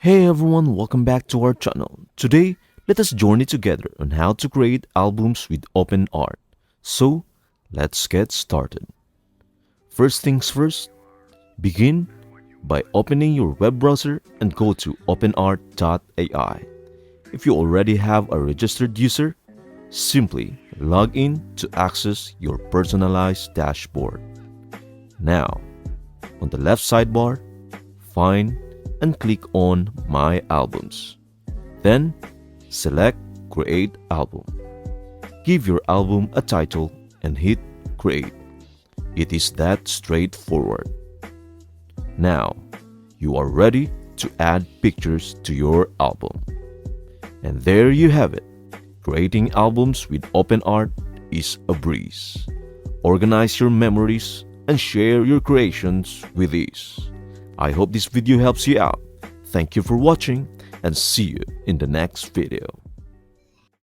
Hey everyone, welcome back to our channel. Today, let us journey together on how to create albums with OpenArt. So, let's get started. First things first, begin by opening your web browser and go to openart.ai. If you already have a registered user, simply log in to access your personalized dashboard. Now, on the left sidebar, find and click on My Albums. Then, select Create Album. Give your album a title and hit Create. It is that straightforward. Now, you are ready to add pictures to your album. And there you have it. Creating albums with OpenArt is a breeze. Organize your memories and share your creations with ease. I hope this video helps you out. Thank you for watching and see you in the next video.